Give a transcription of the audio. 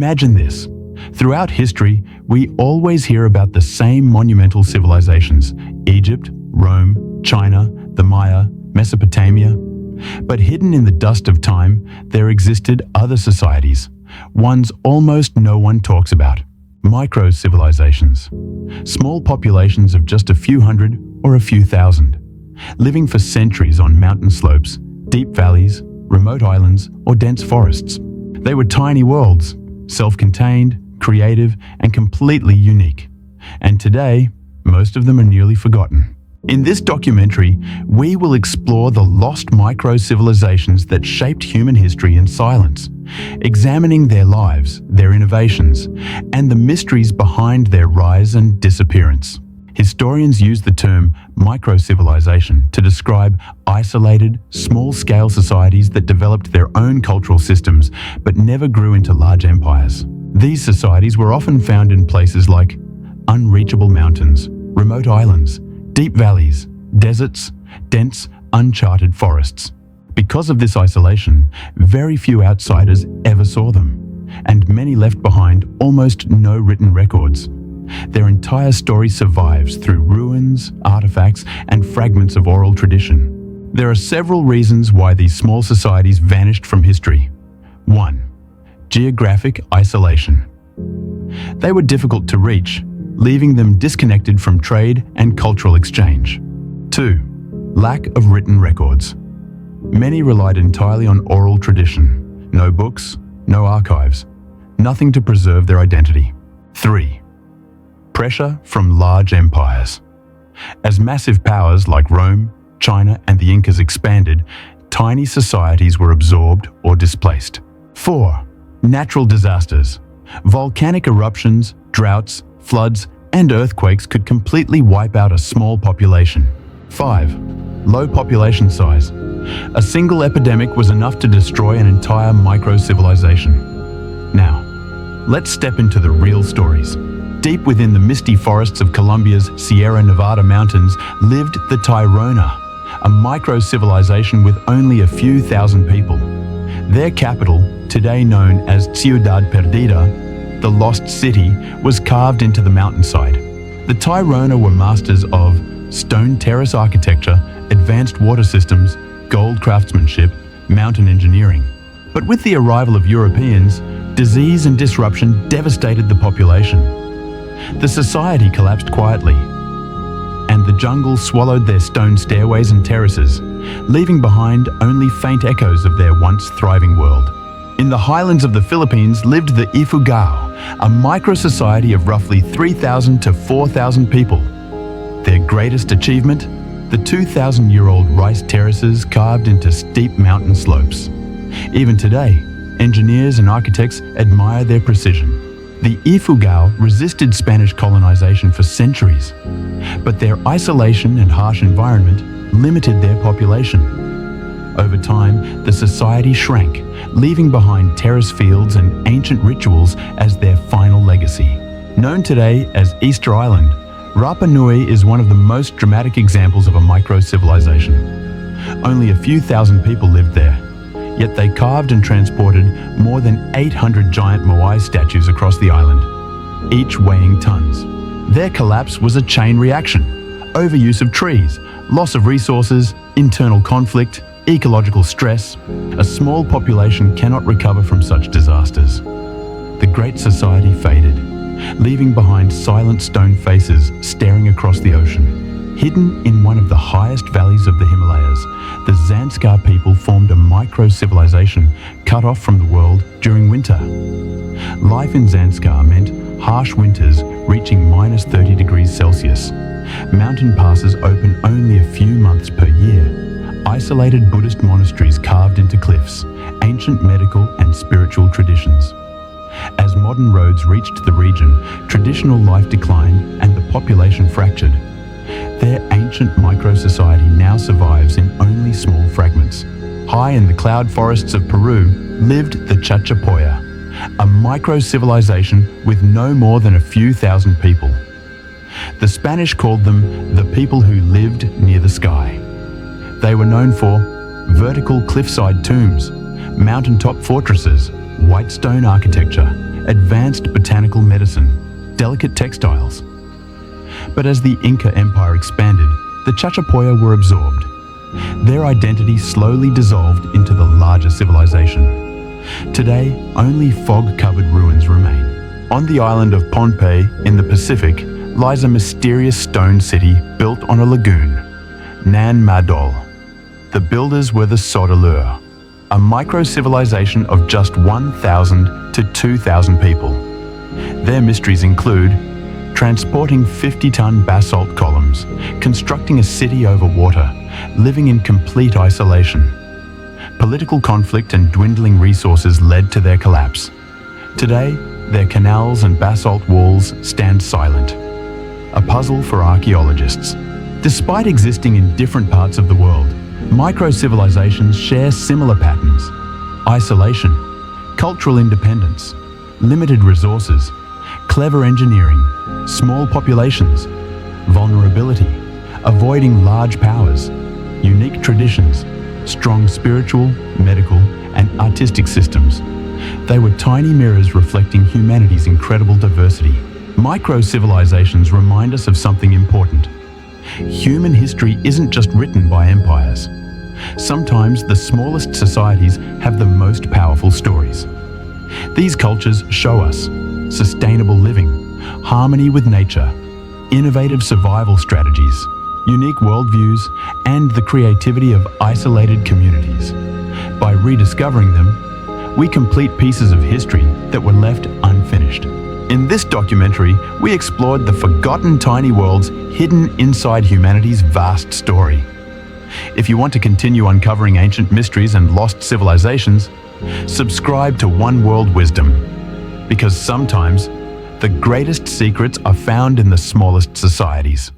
Imagine this. Throughout history, we always hear about the same monumental civilizations: Egypt, Rome, China, the Maya, Mesopotamia. But hidden in the dust of time, there existed other societies, ones almost no one talks about. Micro-civilizations. Small populations of just a few hundred or a few thousand, living for centuries on mountain slopes, deep valleys, remote islands, or dense forests. They were tiny worlds, self-contained, creative, and completely unique. And today, most of them are nearly forgotten. In this documentary, we will explore the lost micro-civilizations that shaped human history in silence, examining their lives, their innovations, and the mysteries behind their rise and disappearance. Historians use the term micro-civilization to describe isolated, small-scale societies that developed their own cultural systems but never grew into large empires. These societies were often found in places like unreachable mountains, remote islands, deep valleys, deserts, dense, uncharted forests. Because of this isolation, very few outsiders ever saw them, and many left behind almost no written records. Their entire story survives through ruins, artifacts, and fragments of oral tradition. There are several reasons why these small societies vanished from history. 1. Geographic isolation. They were difficult to reach, leaving them disconnected from trade and cultural exchange. 2. Lack of written records. Many relied entirely on oral tradition. No books, no archives, nothing to preserve their identity. 3. Pressure from large empires. As massive powers like Rome, China, and the Incas expanded, tiny societies were absorbed or displaced. 4. Natural disasters. Volcanic eruptions, droughts, floods, and earthquakes could completely wipe out a small population. 5. Low population size. A single epidemic was enough to destroy an entire micro-civilization. Now, let's step into the real stories. Deep within the misty forests of Colombia's Sierra Nevada mountains lived the Tairona, a micro-civilization with only a few thousand people. Their capital, today known as Ciudad Perdida, the lost city, was carved into the mountainside. The Tairona were masters of stone terrace architecture, advanced water systems, gold craftsmanship, mountain engineering. But with the arrival of Europeans, disease and disruption devastated the population. The society collapsed quietly, and the jungle swallowed their stone stairways and terraces, leaving behind only faint echoes of their once thriving world. In the highlands of the Philippines lived the Ifugao, a micro-society of roughly 3,000 to 4,000 people. Their greatest achievement? The 2,000-year-old rice terraces carved into steep mountain slopes. Even today, engineers and architects admire their precision. The Ifugao resisted Spanish colonization for centuries, but their isolation and harsh environment limited their population. Over time, the society shrank, leaving behind terrace fields and ancient rituals as their final legacy. Known today as Easter Island, Rapa Nui is one of the most dramatic examples of a micro-civilization. Only a few thousand people lived there, yet they carved and transported more than 800 giant Moai statues across the island, each weighing tons. Their collapse was a chain reaction: overuse of trees, loss of resources, internal conflict, ecological stress. A small population cannot recover from such disasters. The great society faded, leaving behind silent stone faces staring across the ocean. Hidden in one of the highest valleys of the Himalayas, the Zanskar people formed a micro-civilization cut off from the world during winter. Life in Zanskar meant harsh winters reaching -30 degrees Celsius. Mountain passes open only a few months per year. Isolated Buddhist monasteries carved into cliffs, ancient medical and spiritual traditions. As modern roads reached the region, traditional life declined and the population fractured. Their ancient micro-society now survives in only small fragments. High in the cloud forests of Peru lived the Chachapoya, a micro-civilization with no more than a few thousand people. The Spanish called them the people who lived near the sky. They were known for vertical cliffside tombs, mountaintop fortresses, white stone architecture, advanced botanical medicine, delicate textiles. But as the Inca Empire expanded, the Chachapoya were absorbed. Their identity slowly dissolved into the larger civilization. Today, only fog-covered ruins remain. On the island of Pohnpei in the Pacific lies a mysterious stone city built on a lagoon, Nan Madol. The builders were the Saudeleur, a micro-civilization of just 1,000 to 2,000 people. Their mysteries include transporting 50-ton basalt columns, constructing a city over water, living in complete isolation. Political conflict and dwindling resources led to their collapse. Today, their canals and basalt walls stand silent, a puzzle for archaeologists. Despite existing in different parts of the world, micro-civilizations share similar patterns: isolation, cultural independence, limited resources, clever engineering, small populations, vulnerability, avoiding large powers, unique traditions, strong spiritual, medical, and artistic systems. They were tiny mirrors reflecting humanity's incredible diversity. Micro-civilizations remind us of something important. Human history isn't just written by empires. Sometimes the smallest societies have the most powerful stories. These cultures show us sustainable living, harmony with nature, innovative survival strategies, unique worldviews, and the creativity of isolated communities. By rediscovering them, we complete pieces of history that were left unfinished. In this documentary, we explored the forgotten tiny worlds hidden inside humanity's vast story. If you want to continue uncovering ancient mysteries and lost civilizations, subscribe to One World Wisdom, because sometimes the greatest secrets are found in the smallest societies.